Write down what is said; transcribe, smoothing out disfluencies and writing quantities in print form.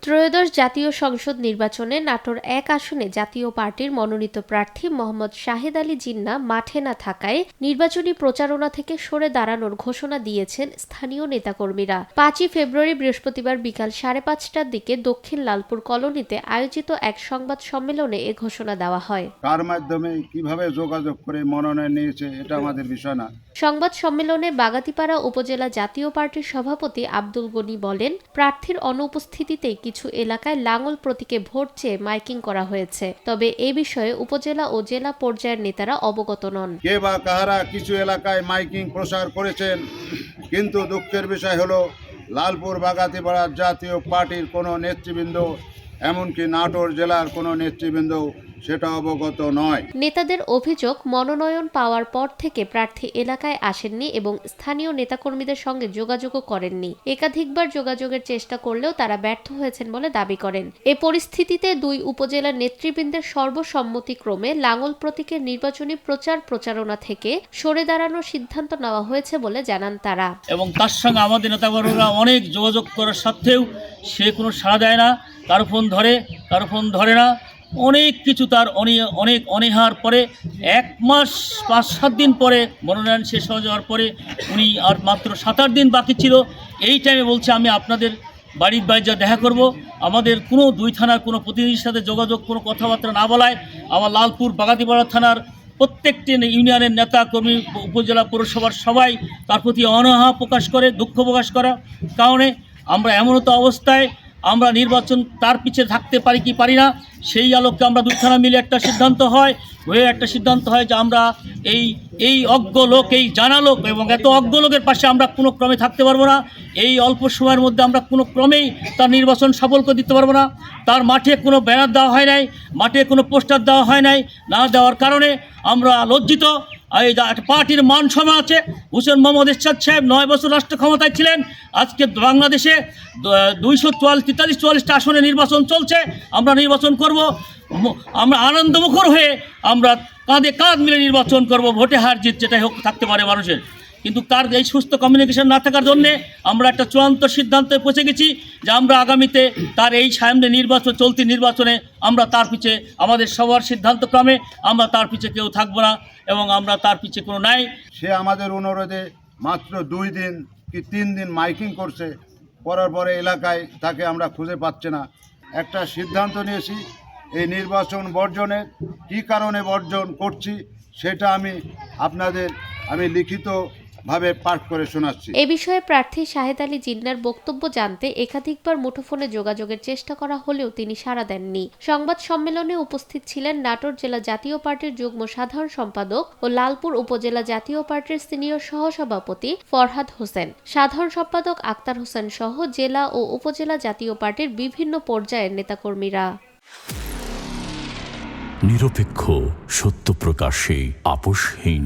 ত্রয়োদশ জাতীয় সংসদ নির্বাচনে নাটোর ১ আসনে জাতীয় পার্টির মনোনীত প্রার্থী মোহাম্মদ শাহেদ আলী জিন্না মাঠে না থাকায় নির্বাচনী প্রচারণা থেকে সরে দাঁড়ানোর ঘোষণা দিয়েছেন স্থানীয় নেতাকর্মীরা। ৫ই ফেব্রুয়ারি বৃহস্পতিবার বিকাল ৫:৩০টার দিকে দক্ষিণ লালপুর কলোনিতে আয়োজিত এক সংবাদ সম্মেলনে এ ঘোষণা দেওয়া হয়। কার মাধ্যমে কিভাবে যোগাযোগ করে মনোনয়ন নিয়েছে এটা আমাদের বিষয় না। সংবাদ সম্মেলনে বাগাতিপাড়া উপজেলা জাতীয় পার্টির সভাপতি আব্দুল গনি বলেন, প্রার্থীর অনুপস্থিতিতে কিছু এলাকায় লাঙল প্রতীকে ভোট চেয়ে মাইকিং করা হয়েছে, তবে এ বিষয়ে উপজেলা ও জেলা পর্যায়ের নেতারা অবগত নন। কে বা কাহারা কিছু এলাকায় মাইকিং প্রচার করেছেন, কিন্তু দুঃখের বিষয় হলো লালপুর বাগাতিপাড়া জাতীয় পার্টির কোনো নেতৃবৃন্দ, এমনকি নাটোর জেলার কোনো নেতৃবৃন্দ সেটা অবগত নয়। নেতাদের অভিযোগ, মনোনয়ন পাওয়ার পর থেকে প্রার্থী এলাকায় আসেননি এবং স্থানীয় নেতাকর্মীদের সঙ্গে যোগাযোগও করেননি। একাধিকবার যোগাযোগের চেষ্টা করলেও তারা ব্যর্থ হয়েছেন বলে দাবি করেন। এ পরিস্থিতিতে দুই উপজেলার নেতৃবৃন্দের সর্বসম্মতিক্রমে লাঙল প্রতীকের নির্বাচনী প্রচারণা থেকে সরে দাঁড়ানোর সিদ্ধান্ত নেওয়া হয়েছে বলে জানান তারা। এবং তার সঙ্গে আমাদের নেতাকর্মীরা অনেক যোগাযোগ করার সত্ত্বেও সে কোনো সাড়া দেয় না, কারো ফোন ধরে না, অনেক কিছু তার অনেক অনীহার পরে 1 মাস 5-7 দিন পরে মনোনয়ন শেষ হয়ে যাওয়ার পরে উনি আর মাত্র 7-8 দিন বাকি ছিল, এই টাইমে বলছে আমি আপনাদের বাড়ির বাইরে দেখা করব। আমাদের কোনো দুই থানার কোনো প্রতিনিধির সাথে যোগাযোগ, কোনো কথাবার্তা না বলায় আমার লালপুর বাগাতিপাড়া থানার প্রত্যেকটি ইউনিয়নের নেতা কর্মী, উপজেলা পৌরসভার সবাই তার প্রতি অনীহা প্রকাশ করে, দুঃখ প্রকাশ করার কারণে আমরা এমনতো অবস্থায় আমরা নির্বাচন তার পিছিয়ে থাকতে পারি কি পারি না, সেই আলোকে আমরা দুই থানা মিলে একটা সিদ্ধান্ত হয় যে আমরা এই অজ্ঞ লোক, এই জানা লোক এবং এত অজ্ঞ লোকের পাশে আমরা কোনো ক্রমে থাকতে পারবো না। এই অল্প সময়ের মধ্যে আমরা কোনো ক্রমেই তার নির্বাচন সফল করে দিতে পারবো না। তার মাঠে কোনো ব্যানার দেওয়া হয় নাই, মাঠে কোনো পোস্টার দেওয়া হয় নাই, না দেওয়ার কারণে আমরা লজ্জিত। এই পার্টির মান সম্মান আছে। হুসেন মোহাম্মদ এরশাদ সাহেব 9 বছর রাষ্ট্র ক্ষমতায় ছিলেন। আজকে বাংলাদেশে 244টা আসনে নির্বাচন চলছে, আমরা নির্বাচন করব, আমরা আনন্দমুখর হয়ে আমরা কাঁধে কাঁধ মিলে নির্বাচন করব। ভোটে হার জিত যেটাই হোক থাকতে পারে মানুষের, কিন্তু তার এই সুস্থ কমিউনিকেশন না থাকার জন্যে আমরা একটা চূড়ান্ত সিদ্ধান্তে পৌঁছে গেছি যে আমরা আগামীতে তার এই সামনে চলতি নির্বাচনে আমরা তার পিছে, আমাদের সবার সিদ্ধান্তক্রমে আমরা তার পিছে কেউ থাকবো না এবং আমরা তার পিছে কোনো নাই। সে আমাদের অনুরোধে মাত্র 2 দিন কি 3 দিন মাইকিং করছে, করার পরে এলাকায় তাকে আমরা খুঁজে পাচ্ছি না। একটা সিদ্ধান্ত নিয়েছি এই নির্বাচন বর্জনের। কী কারণে বর্জন করছি সেটা আমি লিখিতভাবে পাঠ করে শোনাচ্ছি। এ বিষয়ে প্রার্থী শাহেদ আলী জিন্নার বক্তব্য জানতে একাধিকবার মুঠোফোনে যোগাযোগের চেষ্টা করা হলেও তিনি সাড়া দেননি। সংবাদ সম্মেলনে উপস্থিত ছিলেন নাটোর জেলা জাতীয় পার্টির যুগ্ম সাধারণ সম্পাদক ও লালপুর উপজেলা জাতীয় পার্টির সিনিয়র সহসভাপতি ফরহাদ হোসেন, সাধারণ সম্পাদক আক্তার হোসেন সহ জেলা ও উপজেলা জাতীয় পার্টির বিভিন্ন পর্যায়ের নেতাকর্মীরা। নিরপেক্ষ, সত্য প্রকাশে আপোষহীন।